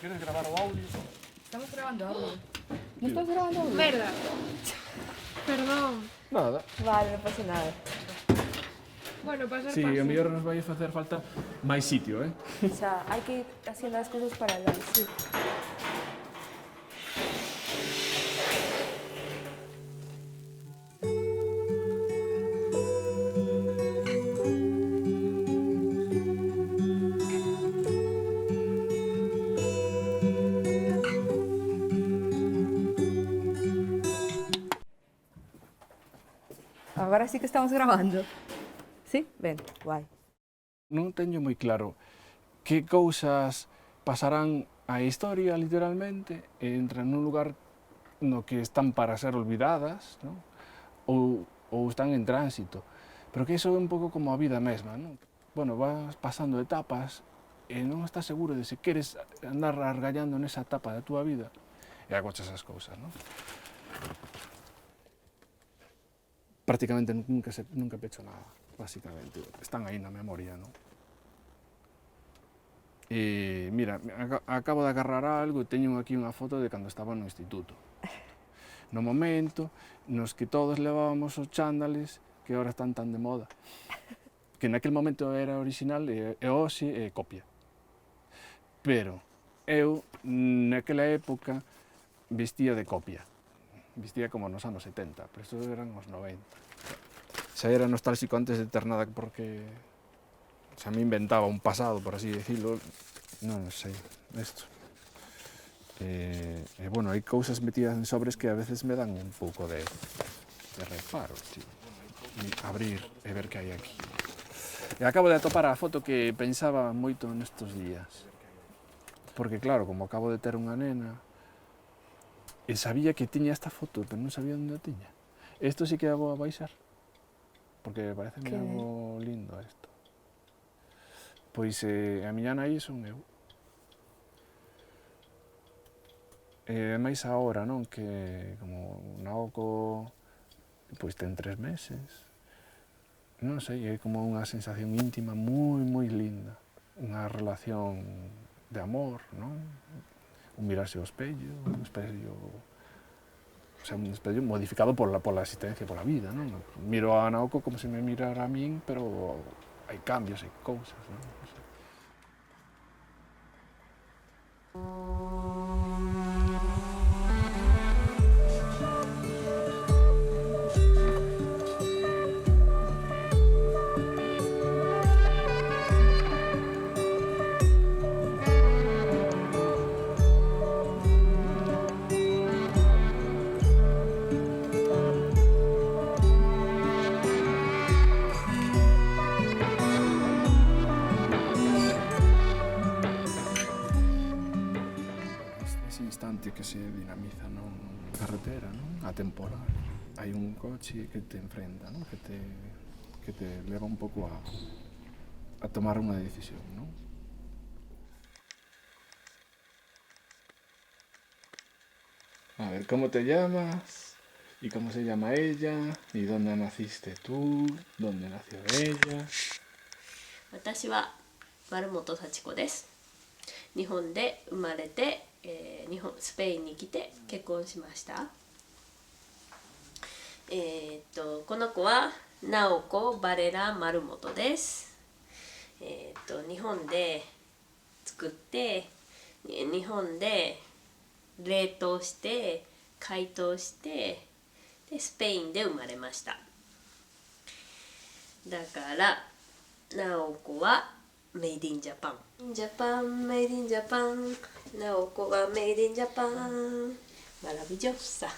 quieres grabar o audio. Estamos grabando audio. ¿No estás grabando audio? Verdad. Perdón. Nada. Vale, no pasa nada. Bueno, pasa. Sí, a mellor nos vai facer falta máis sitio, O sea, hay que ir haciendo las cosas paralelas, sí. Ahora sí que estamos grabando. ¿Sí? Ven, guay. Non teño moi claro que cousas pasarán á historia, literalmente, e entran nun lugar no que están para ser olvidadas, non? Ou están en tránsito. Pero que iso é un pouco como a vida mesma, non? Bueno, vas pasando etapas e non estás seguro de se queres andar argallando nesa etapa da túa vida e agochas as cousas, non? Prácticamente nunca pecho nada, básicamente. Están aí na memoria, non? E, mira, acabo de agarrar algo e teño aquí unha foto de cando estaba no instituto. No momento nos que todos levábamos os chándales que agora están tan de moda. Que naquel momento era original e hoxe é copia. Pero eu, naquela época, vestía de copia. Vestía como nos anos 70, pero isto eran os 90. Xa era nostálxico antes de ter nada porque xa me inventaba un pasado, por así decirlo, non sei, isto. E bueno, hai cousas metidas en sobres que a veces me dan un pouco de reparo, tío. Abrir e ver que hai aquí. E acabo de atopar a foto que pensaba moito nestes días. Porque claro, como acabo de ter unha nena, e sabía que tiña esta foto, pero non sabía onde a tiña. Isto sí que a vou a baixar, porque parece algo lindo isto. Pois a miña nai son eu. E máis agora, non? Que como Naoko pois ten 3 meses. Non sei, é como unha sensación íntima moi linda. Unha relación de amor, non? Un mirarse ao espello, un espello... O sea, un espello modificado pola existencia, pola vida, non? Miro a Naoko como se me mirara a min, pero hai cambios, hai cousas, non? Non sei. Ese instante que se dinamiza, non? Carretera, non? Atemporal. Hai un coche que te enfrenta, non? Que te leva un pouco a tomar unha decisión, non? A ver, ¿cómo te llamas? ¿Y cómo se llama ella? ¿Y dónde naciste tú? ¿Dónde nació ella? 私は丸本幸子です。日本で生まれて、スペインに来て結婚しました。この子は直子バレラ丸本です。日本で作って日本で冷凍して解凍してでスペインで生まれました。だから直子はメイドインジャパン。ジャパン、メイドインジャパン。直子はメイドインジャパン。Maravillosa,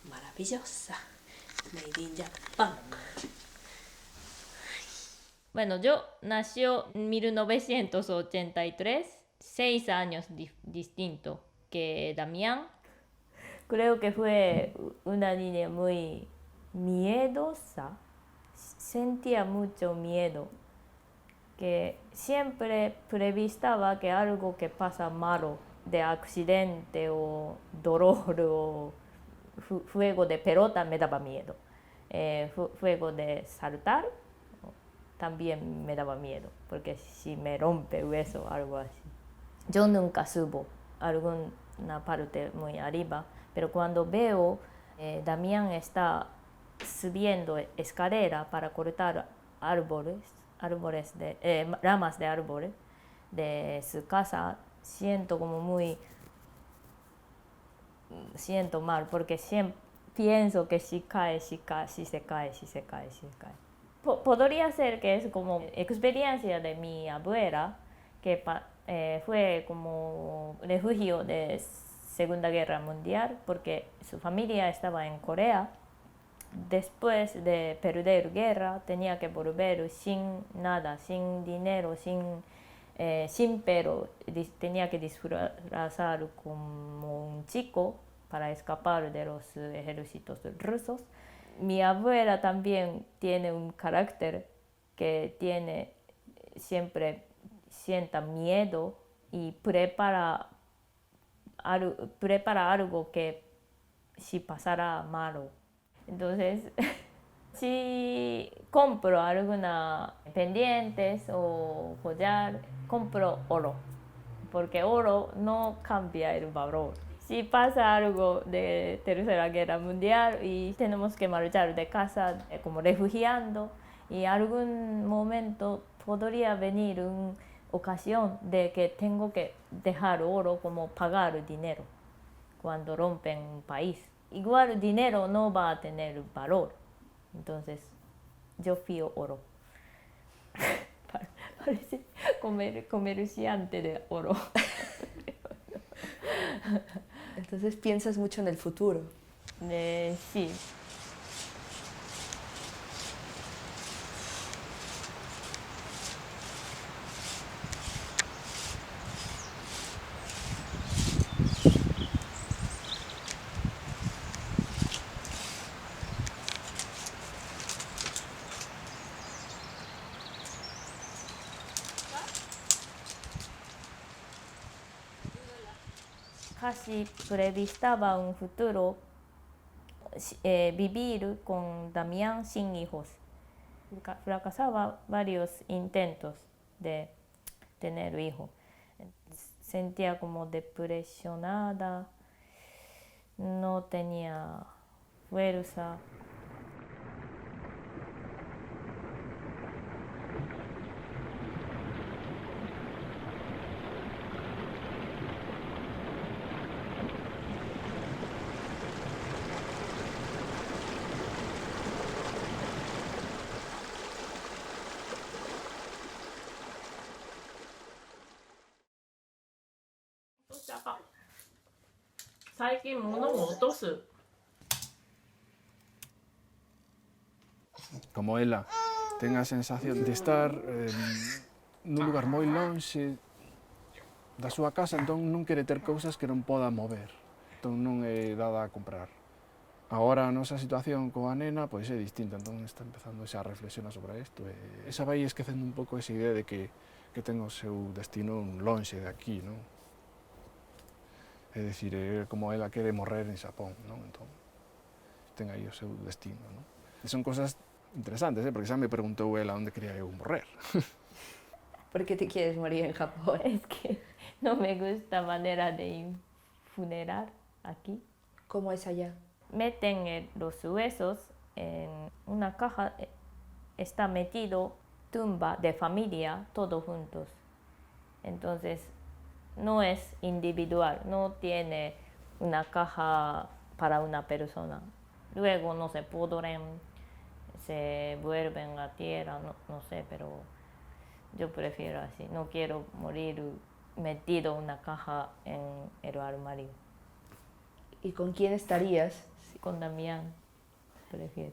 maravillosa, made in Japan. Bueno, yo nació en 1983, 6 años distinto que Damián. Creo que fue una niña muy miedosa, sentía mucho miedo, que siempre previstaba que algo que pasa malo, de accidente o dolor o juego de pelota me daba miedo. Juego de saltar también me daba miedo, porque si me rompe el hueso o algo así. Yo nunca subo alguna parte muy arriba, pero cuando veo Damián está subiendo escalera para cortar ramas de árboles de su casa, siento mal, porque siempre pienso que si se cae. Podría ser que es como experiencia de mi abuela, que fue como refugio de Segunda Guerra Mundial, porque su familia estaba en Corea. Después de perder guerra, tenía que volver sin nada, sin dinero, sin pelo. Tenía que disfrazar como un chico para escapar de los ejércitos rusos. Mi abuela también tiene un carácter que siempre sienta miedo y prepara algo que si pasará malo. Entonces, si compro alguna pendientes o collar, compro oro, porque oro no cambia el valor. Si pasa algo de Tercera Guerra Mundial y tenemos que marchar de casa como refugiando, y algún momento podría venir una ocasión de que tengo que dejar oro como pagar dinero cuando rompen un país. Igual el dinero no va a tener valor, entonces yo fío oro. Parece comerciante de oro. Entonces piensas mucho en el futuro. Sí. 昔 previstaba un futuro vivir con Damián sin hijos. Fracasaba varios intentos de tener hijos. Sentía como depresionada, no tenía fuerza. Como ela ten a sensación de estar nun lugar moi lonxe da súa casa, entón non quere ter cousas que non poda mover, entón non é dada a comprar. Agora a nosa situación coa nena pois é distinta, entón está empezando xa a reflexionar sobre isto, e esa vai esquecendo un pouco esa idea de que ten o seu destino lonxe de aquí, non? É dicir, como ela quere morrer en Xapón, non? Entón, ten aí o seu destino, non? E son cosas interesantes, porque xa me preguntou ela onde quería eu morrer. ¿Por qué te quieres morir en Japón? Es que no me gusta manera de funerar aquí. ¿Cómo es allá? Meten los huesos en una caja, está metido tumba de familia, todos juntos. Entonces, no es individual, no tiene una caja para una persona. Luego no se pudren, se vuelven a tierra, no sé, pero yo prefiero así. No quiero morir metido en una caja en el armario. ¿Y con quién estarías? Con Damián, prefiero.